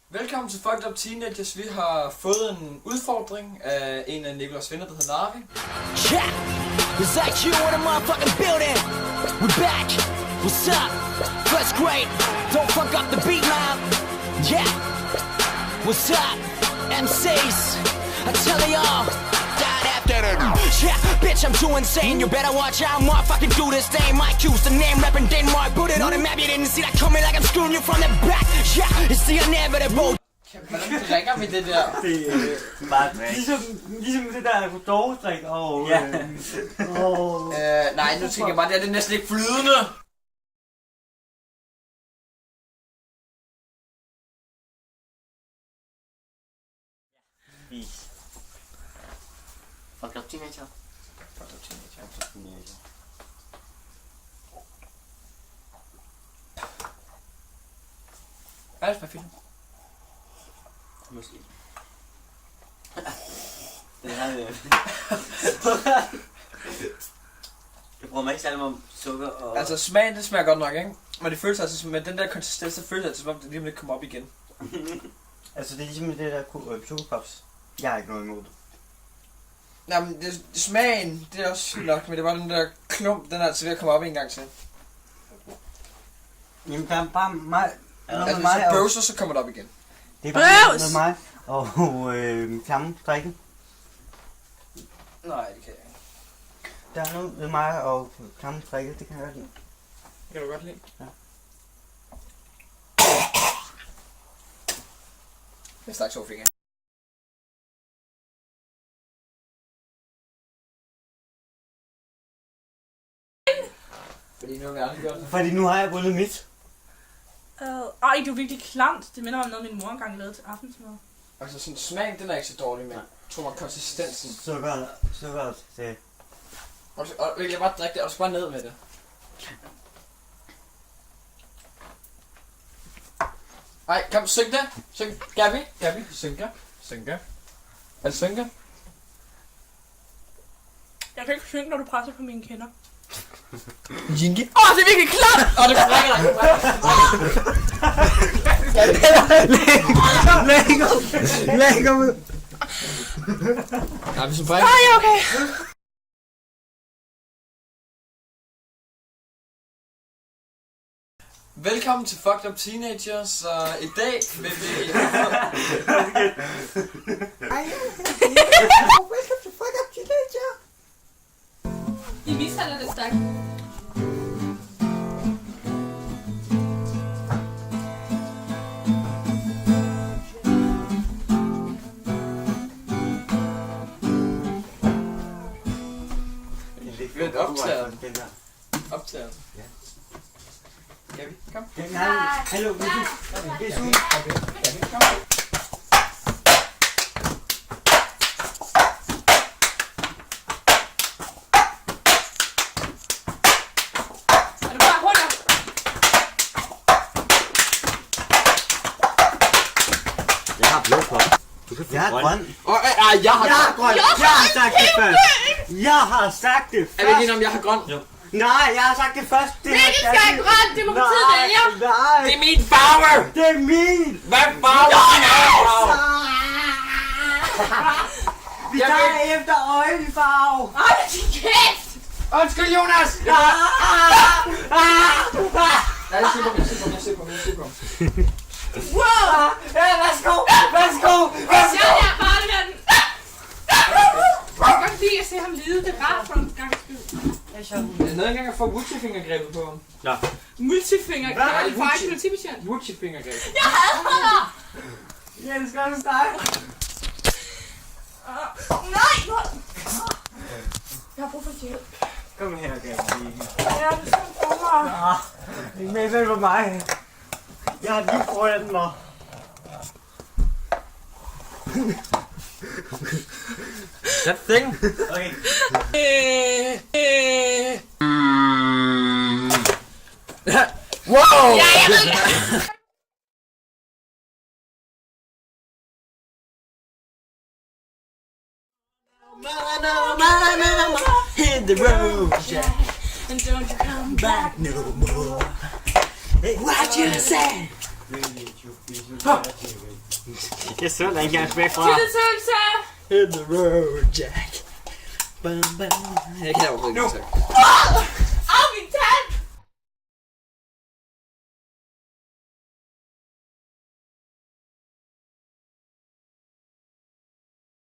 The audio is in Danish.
Velkommen til Fucked Up Teenagers. Vi har fået en udfordring af en af Nicolas venner, der hedder Navi. Yeah, it's like you in a motherfucking building. We're back. What's up? First grade. Don't fuck up the beat now. Yeah. What's up? MCs. I tell y'all. Yeah, bitch, I'm too insane. You better watch out. I'm fucking do this thing. My cues, the name rapping Denmark. Put it on the map. You didn't see that coming like I'm screwing you from the back. Yeah, it's the inevitable. Hvordan drikker vi det der? Det er bare ligesom det der Godot-drik. Nej, nu tænker jeg bare, det er næsten ikke flydende. Fucked up teenager. Fucked Up Teenager. Hvad er det for film? Måske. Det her jeg bruger mig ikke særlig om sukker og... Altså smagen, det smager godt nok, ikke? Men det føles altså, med den der konsistens, så føles det som om det lige om lidt kommer op igen. Altså det er ligesom det der sukkerpops. Jeg har ikke noget imod det. Jamen, smagen, det er også fint nok, men det var den der klump, den er altså ved at komme op en gang til. Jamen der er bare mig... Altså hvis du bøvser, så kommer det op igen. Det er bare noget mig og klamme drikke. Nej, det kan jeg ikke. Der er noget med mig og klamme drikke, det kan jeg godt lide. Det kan du godt lide? Ja. Jeg stak så fingre. Fordi nu har vi aldrig gjort det. Fordi nu har jeg vundet mit. Ej, det er virkelig klamt. Det minder om noget, min mor engang lavede til aftensmad. Altså sådan smagen, den er ikke så dårlig, men jeg tror mig konsistensen. Sukker, det... Og vil jeg bare drikke det, og så bare ned med det. Ej, kom, syng det. Syng. Gabi, synker. Er det synker? Jeg kan ikke synge, når du presser på mine kinder. Jinky. Det er virkelig klamt! Det brækker dig. Læg ud! Nej, hvis du brækker. Nej, okay. Velkommen til Fucked Up Teenagers, og i dag vil vi... Welcome to Fucked Up Teenager! I mishandler det stærkt. Vi er optaget. Optaget. Ja. Gabi, kom. Hallo, Gabi, kom. Er du klar? Hold op. Jeg har blå på. Du kan få grøn. Jeg har grøn. Jeg har sagt det først. Jeg har sagt det først. Er vi ikke enige om, jeg har grøn? Jo. Nej, jeg har sagt det først. Hvilken skal have grøn? Demokratiet vælger. Nej. Det er min farve! Det er min. Hvad farve er din farve? Vi tager efter øjenfarve. Ej, din kæft! Undskyld, Jonas! Ah. Nej, jeg ser på ham. Wow! Ja, værsgo. Jeg er bare det den. Jeg kan godt lide at se ham lide. Det er rart for en gang skyld. Det er noget engang at få Wuchi-fingergrebet på ham. Multifinger. Hvad? Jeg er faktisk politibetjent. Wuchi-fingergrebet. Jeg hader dig! Jeg elsker også dig. Nej! Jeg har brug for hjælp. Kom her, Gabi. Ja, det er sådan for mig. Ikke med vel for mig. Jeg har lige foran mig. That thing. Okay. Wow! Ja, jeg ved det. Hit the road, Jack. And don't you come back No more. Hey, What you say? Really, you Jeg så der ikke engang tilbage fra. Tilladelse! Hit the road, Jack. Bam, bam. Jeg kan overhovedet ikke.